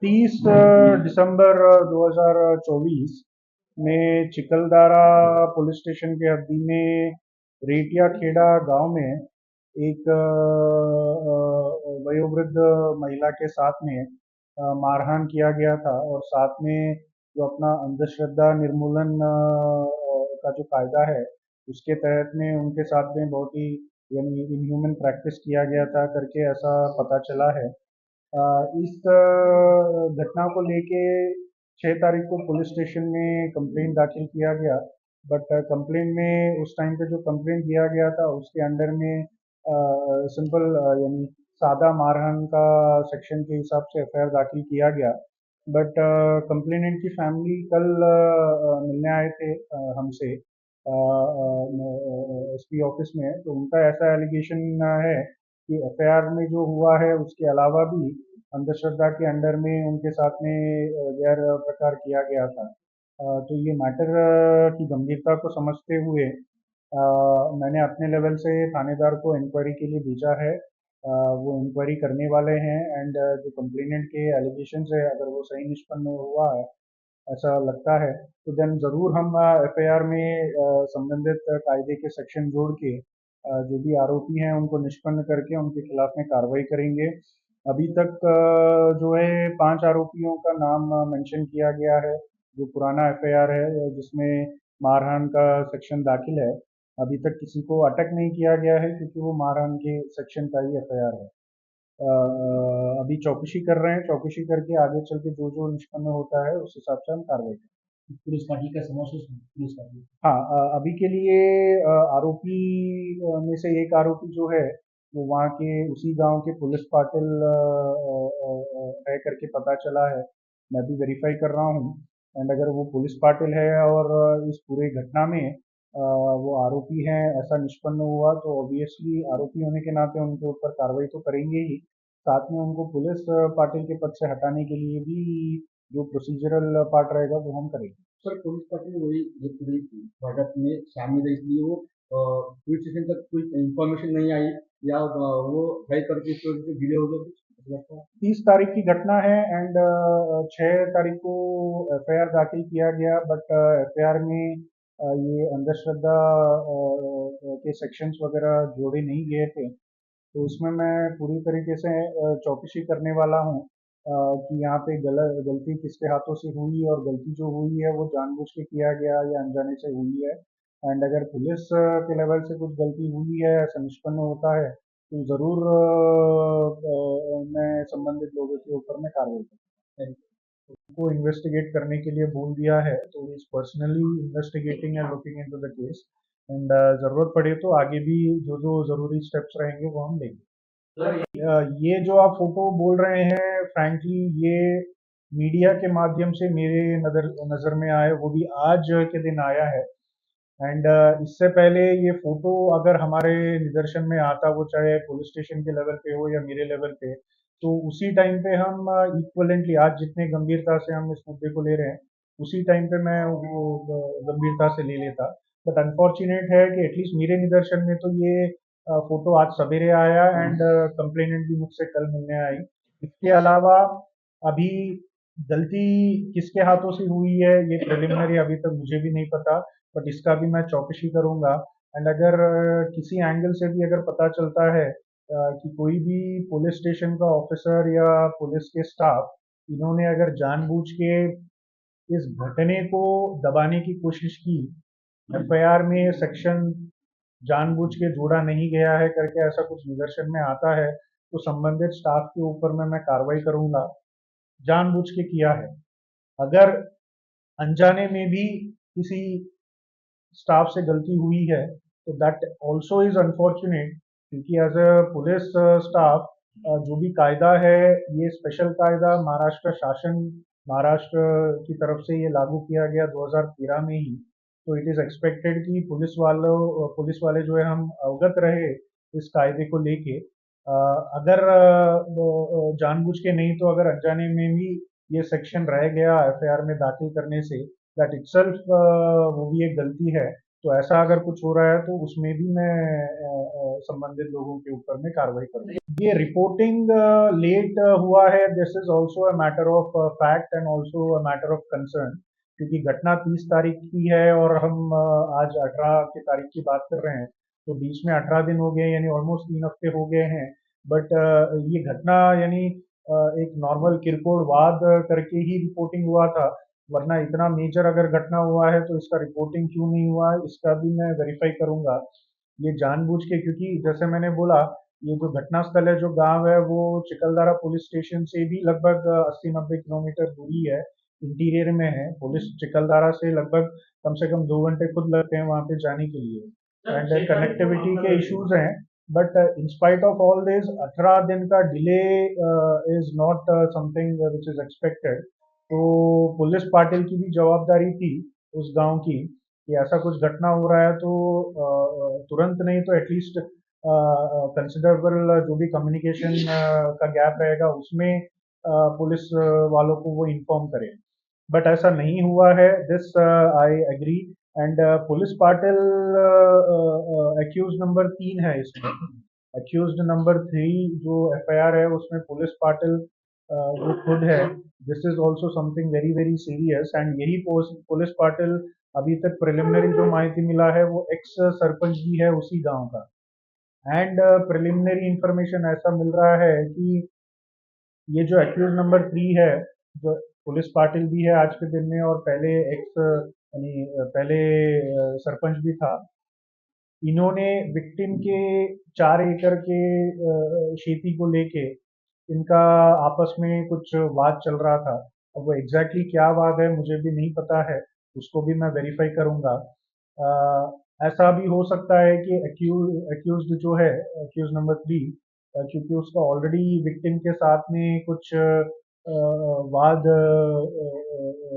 30 दिसंबर 2024 में चिकलदारा police station के हद्दी में रेटिया खेड़ा गांव में एक वयोवृद्ध महिला के साथ में मारहान किया गया था। और साथ में जो अपना अंधश्रद्धा निर्मूलन का जो कायदा है उसके तहत में उनके साथ में बहुत ही यानी इनह्यूमन प्रैक्टिस किया गया था करके ऐसा पता चला है। इस घटना को लेके 6 तारीख को पुलिस स्टेशन में कंप्लेंट दाखिल किया गया। बट कंप्लेंट में उस टाइम पे जो कंप्लेंट दिया गया था उसके अंडर में सिंपल यानी सादा मारहान का सेक्शन के हिसाब से एफआईआर दाखिल किया गया। बट कंप्लेनेंट की फैमिली कल मिलने आए थे हमसे एसपी ऑफिस में। तो उनका ऐसा एलिगेशन है कि एफआईआर में जो हुआ है उसके अलावा भी अंधश्रद्धा के अंडर में उनके साथ में गैर प्रकार किया गया था। तो ये मैटर की गंभीरता को समझते हुए मैंने अपने लेवल से थानेदार को इंक्वायरी के लिए भेजा है। वो इंक्वायरी करने वाले हैं एंड जो कंप्लेनेंट के एलिगेशंस है अगर वो सही निष्पन्न हुआ है ऐसा लगता है तो देन ज़रूर हम एफआईआर में संबंधित कायदे के सेक्शन जोड़ के जो भी आरोपी हैं उनको निष्पन्न करके उनके खिलाफ में कार्रवाई करेंगे। अभी तक जो है 5 आरोपियों का नाम मेंशन किया गया है जो पुराना एफआईआर है जिसमें मारहान का सेक्शन दाखिल है। अभी तक किसी को अटक नहीं किया गया है क्योंकि वो मारहान के सेक्शन का ही एफआईआर है। अभी चौकसी कर रहे हैं, चौकसी करके आगे चल के जो जो निष्पन्न होता है उस हिसाब से हम कार्रवाई करेंगे। पुलिस पार्टी का समोसिस पुलिस पार्टी। हाँ, अभी के लिए आरोपी में से एक आरोपी जो है वो वहाँ के उसी गांव के पुलिस पाटिल है करके पता चला है। मैं भी वेरीफाई कर रहा हूँ एंड अगर वो पुलिस पाटिल है और इस पूरे घटना में वो आरोपी हैं ऐसा निष्पन्न हुआ तो ऑब्वियसली आरोपी होने के नाते उनके ऊपर कार्रवाई तो करेंगे ही। साथ में उनको पुलिस पाटिल के पद से हटाने के लिए भी जो प्रोसीजरल पार्ट रहेगा वो हम करेंगे। सर पुलिस पार्टी में वही जो पूरी वारदात में शामिल है इसलिए वो पुलिस स्टेशन तक कोई इंफॉर्मेशन नहीं आई या वो है करके इस वजह से डिले हो गया कुछ ऐसा लगता है। 30 तारीख की घटना है एंड 6 तारीख को एफआईआर दाखिल किया गया। बट एफआईआर में ये अंधश्रद्धा के सेक्शंस वगैरह जोड़े नहीं गए थे। तो उसमें मैं पूरी तरीके से चौकसी करने वाला हूँ कि यहाँ पे गलती किसके हाथों से हुई और गलती जो हुई है वो जानबूझ के किया गया या अनजाने से हुई है। एंड अगर पुलिस के लेवल से कुछ गलती हुई है ऐसा निष्पन्न होता है तो ज़रूर मैं संबंधित लोगों के ऊपर में कार्रवाई करूँगा। उनको इन्वेस्टिगेट करने के लिए बोल दिया है तो is personally investigating and looking into the case and ज़रूरत पड़े तो आगे भी जो जो ज़रूरी स्टेप्स रहेंगे वो हम लेंगे। ये जो आप फोटो बोल रहे हैं फ्रैंकली ये मीडिया के माध्यम से मेरे नज़र नज़र में आए वो भी आज के दिन आया है। एंड इससे पहले ये फोटो अगर हमारे निदर्शन में आता वो चाहे पुलिस स्टेशन के लेवल पे हो या मेरे लेवल पे तो उसी टाइम पे हम इक्वलेंटली आज जितने गंभीरता से हम इस मुद्दे को ले रहे हैं उसी टाइम पे मैं वो गंभीरता से ले लेता। बट अनफॉर्चुनेट है कि एटलीस्ट मेरे निदर्शन में तो ये फोटो आज सवेरे आया एंड कंप्लेनेंट भी मुझसे कल मिलने आई। इसके अलावा अभी गलती किसके हाथों से हुई है ये प्रिलिमिनरी अभी तक मुझे भी नहीं पता। बट इसका भी मैं चौकसी करूंगा एंड अगर किसी एंगल से भी अगर पता चलता है कि कोई भी पुलिस स्टेशन का ऑफिसर या पुलिस के स्टाफ इन्होंने अगर जानबूझ के इस घटने को दबाने की कोशिश की एफआईआर में सेक्शन जानबूझ के जोड़ा नहीं गया है करके ऐसा कुछ निदर्शन में आता है तो संबंधित स्टाफ के ऊपर में मैं कार्रवाई करूंगा। जानबूझ के किया है अगर अनजाने में भी किसी स्टाफ से गलती हुई है तो दैट ऑल्सो इज अनफॉर्चुनेट क्योंकि एज अ पुलिस स्टाफ जो भी कायदा है ये स्पेशल कायदा महाराष्ट्र शासन महाराष्ट्र की तरफ से ये लागू किया गया 2013 में ही। तो इट इज़ एक्सपेक्टेड कि पुलिस वाले जो है हम अवगत रहे इस कायदे को लेके। अगर जानबूझ के नहीं तो अगर अनजाने में भी ये सेक्शन रह गया एफआईआर में दाखिल करने से दैट इटसेल्फ वो भी एक गलती है। तो ऐसा अगर कुछ हो रहा है तो उसमें भी मैं संबंधित लोगों के ऊपर में कार्रवाई करूंगा। ये रिपोर्टिंग लेट हुआ है, this is also a matter of fact and also a matter of concern, क्योंकि घटना 30 तारीख की है और हम आज 18 की तारीख की बात कर रहे हैं, तो बीच में 18 दिन हो गए, यानी ऑलमोस्ट 3 हफ्ते हो गए हैं। बट ये घटना यानी एक नॉर्मल किरकोळ वाद करके ही रिपोर्टिंग हुआ था, वरना इतना मेजर अगर घटना हुआ है तो इसका रिपोर्टिंग क्यों नहीं हुआ है, इसका भी मैं वेरीफाई करूंगा। ये जानबूझ के, क्योंकि जैसे मैंने बोला, ये जो घटना स्थल है, जो गांव है, वो चिकलदारा पुलिस स्टेशन से भी लगभग 80-90 किलोमीटर दूरी है, इंटीरियर में है। पुलिस चिकलदारा से लगभग कम से कम 2 घंटे खुद लगते हैं वहां पे जाने के लिए, एंड कनेक्टिविटी के इश्यूज हैं। But in spite of all this, 18 दिन का delay is not something which is expected. तो पुलिस पाटिल की भी जवाबदारी थी उस गांव की कि ऐसा कुछ घटना हो रहा है तो तुरंत नहीं तो एटलीस्ट कंसिडरेबल जो भी कम्युनिकेशन का गैप रहेगा उसमें पुलिस वालों को वो इन्फॉर्म करें। बट ऐसा नहीं हुआ है, this I agree. And police Patil accused number 3 है इसमें। एक्यूज नंबर 3 जो एफआईआर है उसमें पुलिस पाटिल वो खुद है। This is also something very very serious, and यही पुलिस पाटिल अभी तक प्रिलिमिनरी जो माहिती मिला है वो एक्स सरपंच भी है उसी गांव का। एंड प्रिलिमिनरी इंफॉर्मेशन ऐसा मिल रहा है कि ये जो एक्यूज नंबर 3 है, जो पुलिस पाटिल भी है आज के दिन में और पहले एक्स यानी पहले सरपंच भी था, इन्होंने विक्टिम के 4 एकड़ के खेती को लेके इनका आपस में कुछ वाद चल रहा था। अब वो एग्जैक्टली क्या वाद है मुझे भी नहीं पता है, उसको भी मैं वेरीफाई करूंगा। ऐसा भी हो सकता है कि एक्यूज जो है, एक्यूज नंबर 3, क्योंकि उसका ऑलरेडी विक्टिम के साथ में कुछ वाद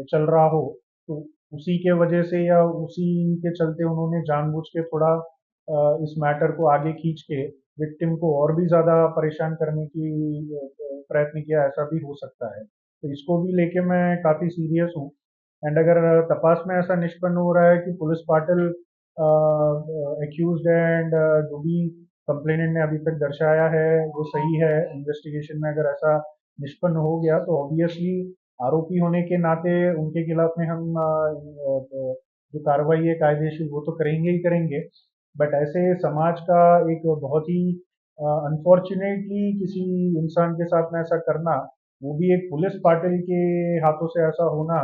चल रहा हो, तो उसी के वजह से या उसी के चलते उन्होंने जानबूझ के थोड़ा इस मैटर को आगे खींच के विक्टिम को और भी ज़्यादा परेशान करने की प्रयत्न किया, ऐसा भी हो सकता है। तो इसको भी लेके मैं काफ़ी सीरियस हूँ। एंड अगर तपास में ऐसा निष्पन्न हो रहा है कि पुलिस पाटिल एक्यूज्ड है एंड जो भी कंप्लेनेंट ने अभी तक दर्शाया है वो सही है, इन्वेस्टिगेशन में अगर ऐसा निष्पन्न हो गया तो ऑब्वियसली आरोपी होने के नाते उनके खिलाफ में हम जो कार्रवाई है कायदेशीर वो तो करेंगे ही करेंगे। बट ऐसे समाज का एक बहुत ही अनफॉर्चुनेटली किसी इंसान के साथ में ऐसा करना, वो भी एक पुलिस पाटिल के हाथों से ऐसा होना,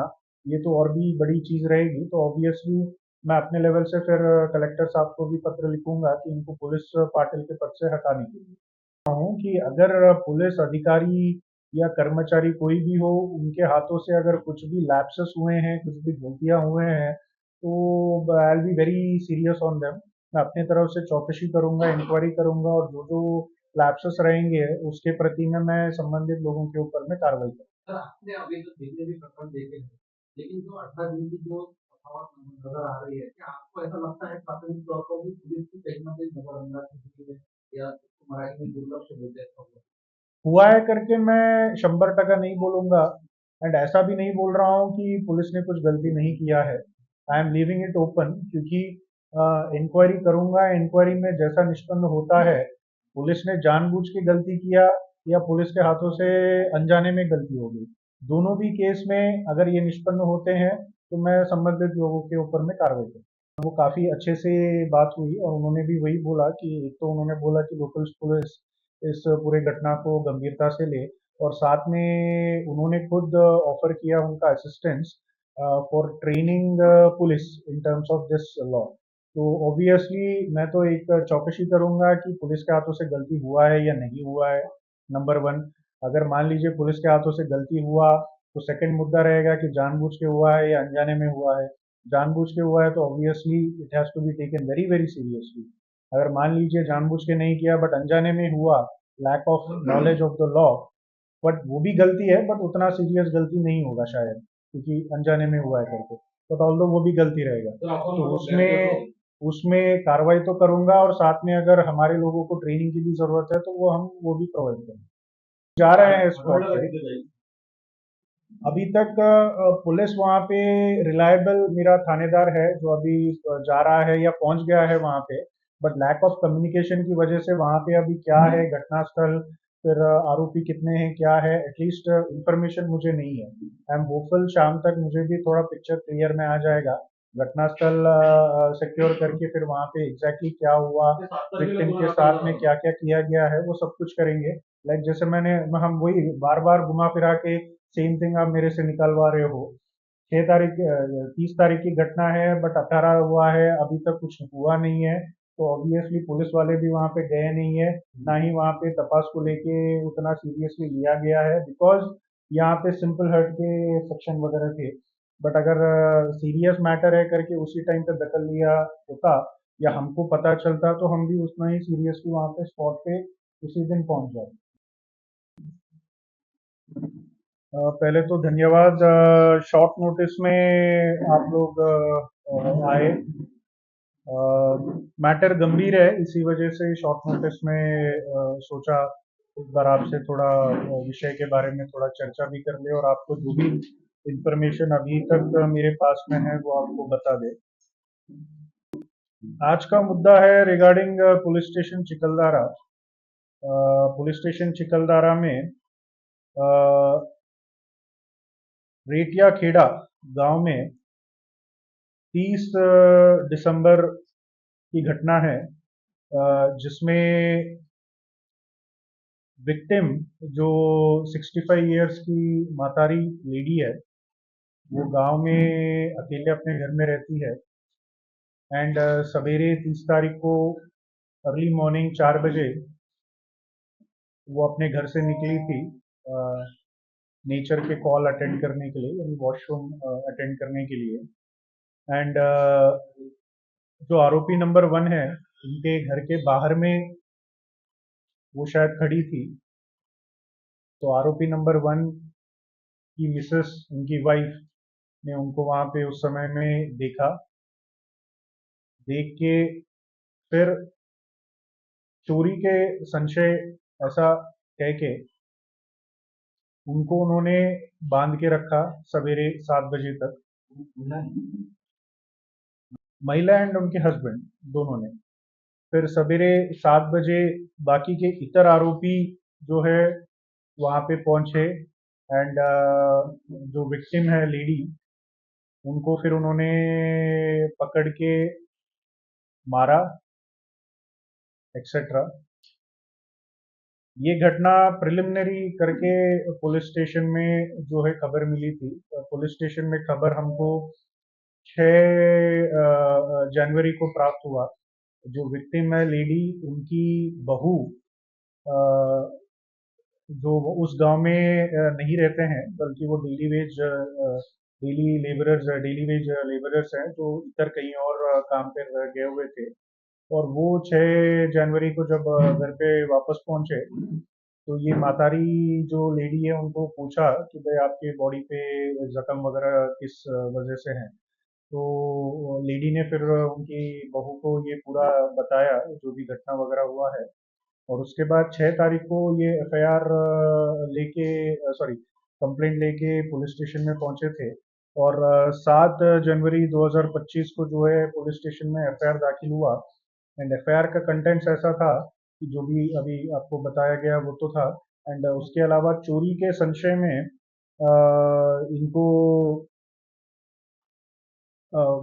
ये तो और भी बड़ी चीज़ रहेगी। तो ऑब्वियसली मैं अपने लेवल से फिर कलेक्टर साहब को भी पत्र लिखूंगा कि इनको पुलिस पाटिल के पद से हटाने के लिए हूँ कि अगर पुलिस अधिकारी या कर्मचारी कोई भी हो, उनके हाथों से अगर कुछ भी लैप्सेस हुए हैं, कुछ भी गलतियां हुए हैं, तो I will be very serious on them. मैं अपनी तरफ से चौकसी करूंगा, इंक्वायरी करूंगा, और जो जो लैप्सेस रहेंगे उसके प्रति में मैं संबंधित लोगों के ऊपर में कार्रवाई करूंगा। सर, आपने अभी तो जितने भी प्रकरण देखे हैं, लेकिन जो 18 दिन की जो तफावत नजर आ रही है, क्या आपको ऐसा लगता है प्राथमिक तौर पर भी पुलिस की कहीं ना कहीं नजरअंदाज की गई है, या उसको मराठी में दुर्लक्ष बोलते हैं इसको? हुआ है करके मैं 100% नहीं बोलूंगा, एंड ऐसा भी नहीं बोल रहा हूँ कि पुलिस ने कुछ गलती नहीं किया है। I am leaving it open, क्योंकि इंक्वायरी करूंगा, इंक्वायरी में जैसा निष्पन्न होता है पुलिस ने जानबूझ के गलती किया या पुलिस के हाथों से अनजाने में गलती हो गई, दोनों भी केस में अगर ये निष्पन्न होते हैं तो मैं संबंधित लोगों के ऊपर में कार्रवाई करूँ। वो काफ़ी अच्छे से बात हुई और उन्होंने भी वही बोला कि एक तो उन्होंने बोला कि लोकल पुलिस इस पूरे घटना को गंभीरता से ले, और साथ में उन्होंने खुद ऑफर किया उनका assistance for training police in terms of this law. तो ऑब्वियसली मैं तो एक चौकसी करूंगा कि पुलिस के हाथों से गलती हुआ है या नहीं हुआ है, नंबर 1। अगर मान लीजिए पुलिस के हाथों से गलती हुआ तो सेकंड मुद्दा रहेगा कि जानबूझ के हुआ है या अनजाने में हुआ है। जानबूझ के हुआ है तो obviously it has to be taken very very seriously. अगर मान लीजिए जानबूझ के नहीं किया बट अनजाने में हुआ, lack of knowledge of the law, but वो भी गलती है, बट उतना सीरियस गलती नहीं होगा शायद, क्योंकि अनजाने में हुआ है करके, बट ऑल्दो वो भी गलती रहेगा। तो उसमें उसमें कार्रवाई तो करूंगा, और साथ में अगर हमारे लोगों को ट्रेनिंग की भी जरूरत है तो वो हम वो भी प्रोवाइड करेंगे। जा रहे हैं स्पॉट पे। अभी तक पुलिस वहाँ पे रिलायबल मेरा थानेदार है जो अभी जा रहा है या पहुंच गया है वहाँ पे, बट लैक ऑफ कम्युनिकेशन की वजह से वहाँ पे अभी क्या है घटनास्थल, फिर आरोपी कितने हैं क्या है, एटलीस्ट इंफॉर्मेशन मुझे नहीं है। आई एम होपफुल शाम तक मुझे भी थोड़ा पिक्चर क्लियर में आ जाएगा, घटनास्थल सिक्योर करके फिर वहाँ पे एग्जैक्टली क्या हुआ, विक्टिम के साथ में क्या क्या किया गया है वो सब कुछ करेंगे। लाइक जैसे हम वही बार बार घुमा फिरा के सेम थिंग आप मेरे से निकलवा रहे हो। 6 तारीख 30 तारीख की घटना है बट 18 हुआ है, अभी तक कुछ हुआ नहीं है। तो ऑब्वियसली पुलिस वाले भी वहाँ पे गए नहीं है, ना ही वहाँ पे तपास को लेके उतना सीरियसली लिया गया है, बिकॉज यहाँ पे सिंपल हर्ट के सेक्शन वगैरह थे। बट अगर सीरियस मैटर है करके उसी टाइम पे दखल लिया होता या हमको पता चलता तो हम भी उतना ही सीरियसली वहाँ पे स्पॉट पे उसी दिन पहुंच जाते। पहले तो धन्यवाद, शॉर्ट नोटिस में आप लोग आए। मैटर गंभीर है, इसी वजह से शॉर्ट नोटिस में सोचा इस बार आपसे थोड़ा विषय के बारे में थोड़ा चर्चा भी कर ले और आपको जो भी इंफॉर्मेशन अभी तक मेरे पास में है वो आपको बता दे। आज का मुद्दा है regarding police station Chikhaldara. Police station Chikhaldara में अ, रेटिया खेड़ा गांव में 30 दिसंबर की घटना है, जिसमें विक्टिम जो 65 इयर्स की मातारी लेडी है, वो गांव में अकेले अपने घर में रहती है। एंड सवेरे 30 तारीख को अर्ली मॉर्निंग 4 बजे वो अपने घर से निकली थी नेचर के कॉल अटेंड करने के लिए, यानी वॉशरूम अटेंड करने के लिए। एंड जो आरोपी नंबर 1 है उनके घर के बाहर में वो शायद खड़ी थी। तो आरोपी नंबर 1 की मिसेस, उनकी वाइफ ने उनको वहां पे उस समय में देखा। देख के फिर चोरी के संशय ऐसा कह के उनको उन्होंने बांध के रखा सवेरे 7 बजे तक, महिला एंड उनके हस्बैंड दोनों ने। फिर सवेरे 7 बजे बाकी के इतर आरोपी जो है वहां पे पहुंचे। एंड जो विक्टिम है लेडी, उनको फिर उन्होंने पकड़ के मारा एक्सेट्रा। ये घटना प्रिलिमिनरी करके पुलिस स्टेशन में जो है खबर मिली थी। पुलिस स्टेशन में खबर हमको 6 जनवरी को प्राप्त हुआ। जो विक्टिम है लेडी, उनकी बहू अ, जो वो उस गांव में नहीं रहते हैं, बल्कि वो डेली वेज लेबरर्स हैं जो इधर कहीं और काम पे गए हुए थे। और वो 6 जनवरी को जब घर पे वापस पहुंचे तो ये मातारी जो लेडी है उनको पूछा कि भाई आपके बॉडी पे जख्म वगैरह किस वजह से हैं। तो लेडी ने फिर उनकी बहू को ये पूरा बताया जो भी घटना वगैरह हुआ है। और उसके बाद 6 तारीख को ये एफआईआर लेके, सॉरी, कंप्लेंट लेके पुलिस स्टेशन में पहुंचे थे। और 7 जनवरी 2025 को जो है पुलिस स्टेशन में एफआईआर दाखिल हुआ। एंड एफआईआर का कंटेंट्स ऐसा था कि जो भी अभी आपको बताया गया वो तो था। एंड उसके अलावा चोरी के संशय में इनको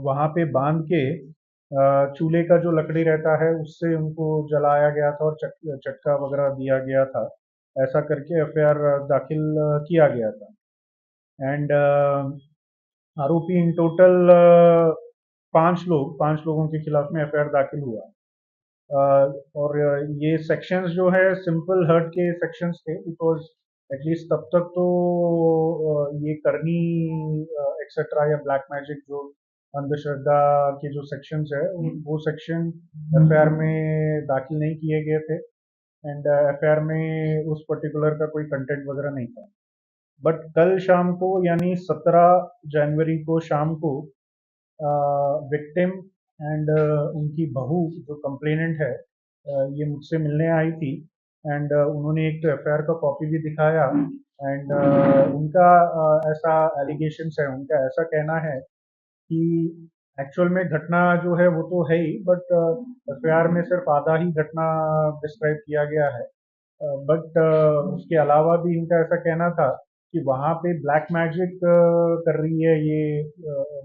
वहां पे बांध के चूल्हे का जो लकड़ी रहता है उससे उनको जलाया गया था और चटका वगैरह दिया गया था। ऐसा करके एफआईआर दाखिल किया गया था। एंड आरोपी इन टोटल 5 लोगों के खिलाफ में एफआईआर दाखिल हुआ। और ये सेक्शंस जो है सिंपल हर्ट के सेक्शंस थे, बिकॉज एटलीस्ट तब तक तो ये करनी एक्सेट्रा या ब्लैक मैजिक जो अंधश्रद्धा के जो सेक्शंस है वो सेक्शन एफआईआर में दाखिल नहीं किए गए थे। एंड एफआईआर में उस पर्टिकुलर का कोई कंटेंट वगैरह नहीं था। बट कल शाम को यानी 17 जनवरी को शाम को विक्टिम एंड उनकी बहू जो कंप्लेनेंट है, ये मुझसे मिलने आई थी। एंड उन्होंने एक तो एफआईआर का कॉपी भी दिखाया एंड उनका ऐसा एलिगेशंस है, उनका ऐसा कहना है कि एक्चुअल में घटना जो है वो तो है ही, बट एफआईआर में सिर्फ आधा ही घटना डिस्क्राइब किया गया है। बट उसके अलावा भी इनका ऐसा कहना था कि वहाँ पे ब्लैक मैजिक कर रही है ये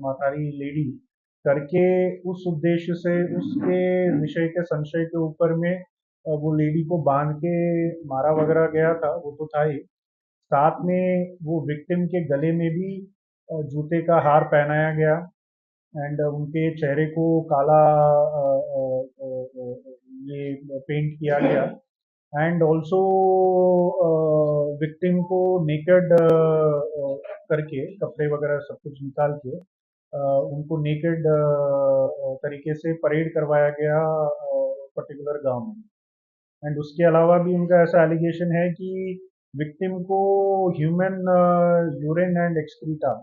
मातारी लेडी करके, उस उद्देश्य से उसके विषय के संशय के ऊपर में वो लेडी को बांध के मारा वगैरह गया था, वो तो था ही। साथ में वो विक्टिम के गले में भी जूते का हार पहनाया गया, एंड उनके चेहरे को काला ये पेंट किया गया, एंड ऑल्सो विक्टिम को नेकेड करके कपड़े वगैरह सब कुछ निकाल के उनको नेकेड तरीके से परेड करवाया गया पर्टिकुलर गांव में। एंड उसके अलावा भी उनका ऐसा एलिगेशन है कि विक्टिम को ह्यूमन यूरिन एंड एक्सक्रीटा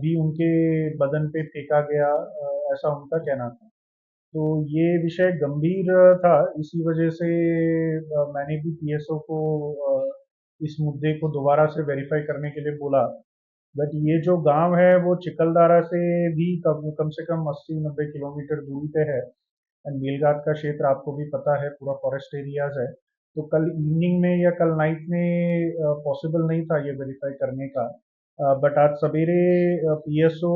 भी उनके बदन पे फेंका गया, ऐसा उनका कहना था। तो ये विषय गंभीर था, इसी वजह से मैंने भी पीएसओ को इस मुद्दे को दोबारा से वेरीफाई करने के लिए बोला। बट ये जो गांव है वो चिकलदारा से भी कम कम से कम 80-90 किलोमीटर दूरी पे है, एंड मेलघाट का क्षेत्र आपको भी पता है, पूरा फॉरेस्ट एरियाज है। तो कल इवनिंग में या कल नाइट में पॉसिबल नहीं था ये वेरीफाई करने का। बट आज सवेरे पीएसओ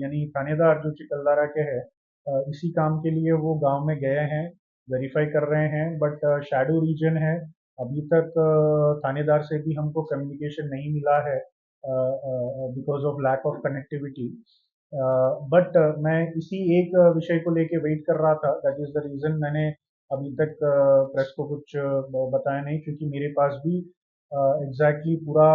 यानी थानेदार जो चिकलदारा के हैं, इसी काम के लिए वो गांव में गए हैं, वेरीफाई कर रहे हैं। बट शैडो रीजन है, अभी तक थानेदार से भी हमको कम्युनिकेशन नहीं मिला है because of lack of connectivity. But मैं इसी एक विषय को लेके वेट कर रहा था, दैट इज द रीजन मैंने अभी तक प्रेस को कुछ बताया नहीं, क्योंकि मेरे पास भी एग्जैक्टली पूरा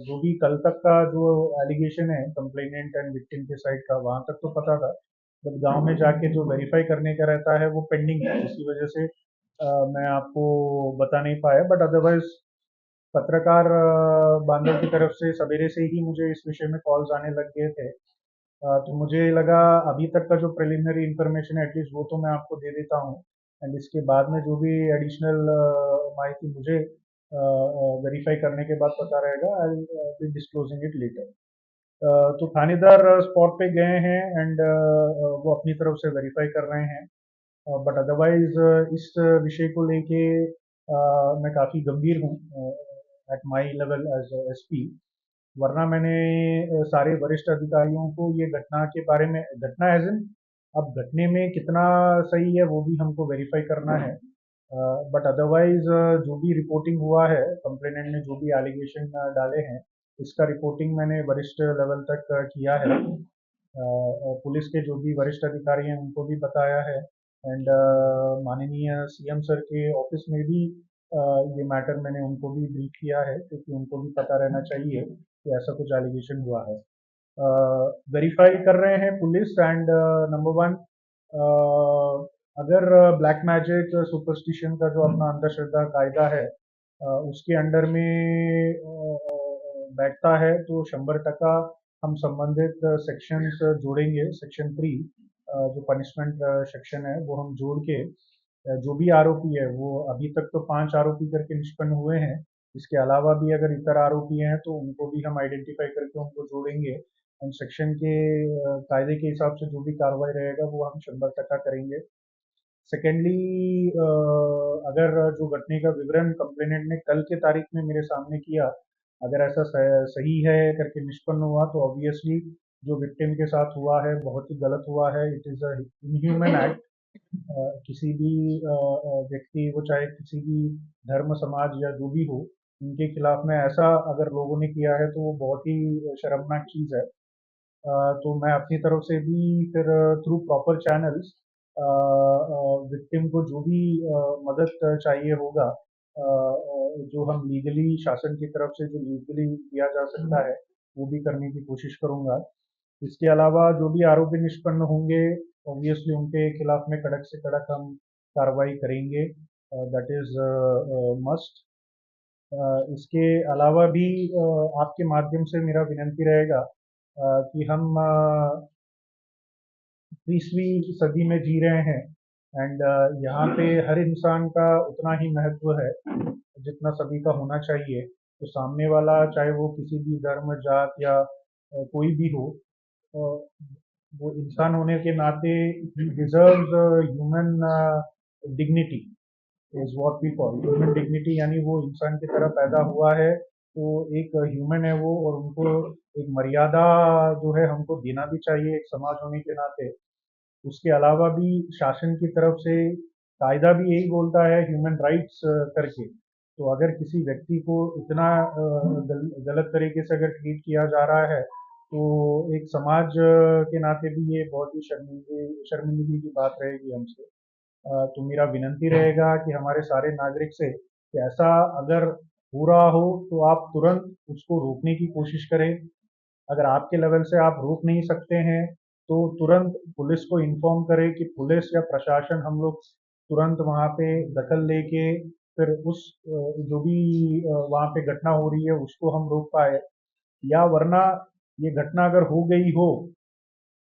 जो भी कल तक का जो एलिगेशन है कंप्लेनेंट एंड विक्टिम के साइड का, वहां तक तो पता था। बट गांव में जाके जो वेरीफाई करने का रहता है वो पेंडिंग है, इसी वजह से मैं आपको बता नहीं पाया। बट अदरवाइज पत्रकार बांधव की तरफ से सवेरे से ही मुझे इस विषय में कॉल्स आने लग गए थे। तो मुझे लगा अभी तक का जो प्रिलिमिनरी इंफॉर्मेशन है एटलीस्ट वो तो मैं आपको दे देता हूँ, एंड इसके बाद में जो भी एडिशनल माहिती मुझे वेरीफाई करने के बाद पता रहेगा, आई बी डिस्क्लोजिंग इट लेटर। तो थानेदार स्पॉट पे गए हैं, एंड वो अपनी तरफ से वेरीफाई कर रहे हैं। बट अदरवाइज इस विषय को लेके मैं काफ़ी गंभीर हूँ at my level as SP. वरना मैंने सारे वरिष्ठ अधिकारियों को ये घटना के बारे में, घटना एज इन अब घटने में कितना सही है वो भी हमको वेरीफाई करना है। बट अदरवाइज जो भी रिपोर्टिंग हुआ है, कंप्लेनेंट ने जो भी एलिगेशन डाले हैं, इसका रिपोर्टिंग मैंने वरिष्ठ लेवल तक किया है। पुलिस के जो भी वरिष्ठ अधिकारी हैं उनको भी बताया है, एंड माननीय सीएम सर के ऑफिस में भी ये मैटर मैंने उनको भी ब्रीफ किया है, क्योंकि उनको भी पता रहना चाहिए कि ऐसा कुछ एलिगेशन हुआ है। वेरीफाई कर रहे हैं पुलिस, एंड नंबर वन, अगर ब्लैक मैजिक सुपरस्टिशन का जो अपना अंधश्रद्धा कायदा है उसके अंडर में बैठता है, तो 100% हम संबंधित सेक्शंस जोड़ेंगे। सेक्शन 3 जो पनिशमेंट सेक्शन है वो हम जोड़ के जो भी आरोपी है, वो अभी तक तो 5 आरोपी करके निष्पन्न हुए हैं, इसके अलावा भी अगर इतर आरोपी हैं तो उनको भी हम आइडेंटिफाई करके उनको जोड़ेंगे, एंड सेक्शन के कायदे के हिसाब से जो भी कार्रवाई रहेगा वो हम 100% करेंगे। सेकेंडली, अगर जो घटने का विवरण कंप्लेनेंट ने कल के तारीख में मेरे सामने किया, अगर ऐसा सही है करके निष्पन्न हुआ, तो ऑब्वियसली जो विक्टिम के साथ हुआ है बहुत ही गलत हुआ है, it is a inhuman act. किसी भी व्यक्ति, वो चाहे किसी भी धर्म समाज या जो भी हो, उनके खिलाफ में ऐसा अगर लोगों ने किया है तो वो बहुत ही शर्मनाक चीज़ है। तो मैं अपनी तरफ से भी फिर थ्रू प्रॉपर चैनल्स विक्टिम को जो भी मदद चाहिए होगा, जो हम लीगली शासन की तरफ से जो लीगली किया जा सकता है वो भी करने की कोशिश करूंगा। इसके अलावा जो भी आरोपी निष्पन्न होंगे, ऑब्वियसली उनके खिलाफ में कड़क से कड़क हम कार्रवाई करेंगे, दैट इज मस्ट। इसके अलावा भी आपके माध्यम से मेरा विनंती रहेगा कि हम 20वीं सदी में जी रहे हैं, एंड यहाँ पे हर इंसान का उतना ही महत्व है जितना सभी का होना चाहिए। तो सामने वाला चाहे वो किसी भी धर्म जात या कोई भी हो, अ, वो इंसान होने के नाते ही deserves human dignity is what we call human dignity, यानी वो इंसान की तरह पैदा हुआ है तो एक ह्यूमन है वो, और उनको एक मर्यादा जो है हमको देना भी चाहिए एक समाज होने के नाते। उसके अलावा भी शासन की तरफ से कायदा भी यही बोलता है ह्यूमन राइट्स करके। तो अगर किसी व्यक्ति को इतना गलत तरीके से अगर ट्रीट किया जा रहा है तो एक समाज के नाते भी ये बहुत ही शर्मिंदगी की बात रहेगी हमसे। तो मेरा विनंती रहेगा कि हमारे सारे नागरिक से कि ऐसा अगर हो रहा हो तो आप तुरंत उसको रोकने की कोशिश करें। अगर आपके लेवल से आप रोक नहीं सकते हैं तो तुरंत पुलिस को इन्फॉर्म करें कि पुलिस या प्रशासन हम लोग तुरंत वहाँ पे दखल लेके फिर उस जो भी वहाँ पे घटना हो रही है उसको हम रोक पाए। या वरना ये घटना अगर हो गई हो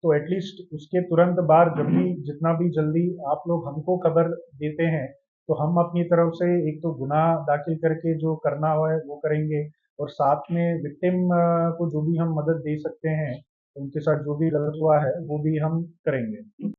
तो एटलीस्ट उसके तुरंत बाद जब भी जितना भी जल्दी आप लोग हमको खबर देते हैं तो हम अपनी तरफ से एक तो गुनाह दाखिल करके जो करना हो है वो करेंगे, और साथ में विक्टिम को जो भी हम मदद दे सकते हैं उनके साथ जो भी गलत हुआ है वो भी हम करेंगे।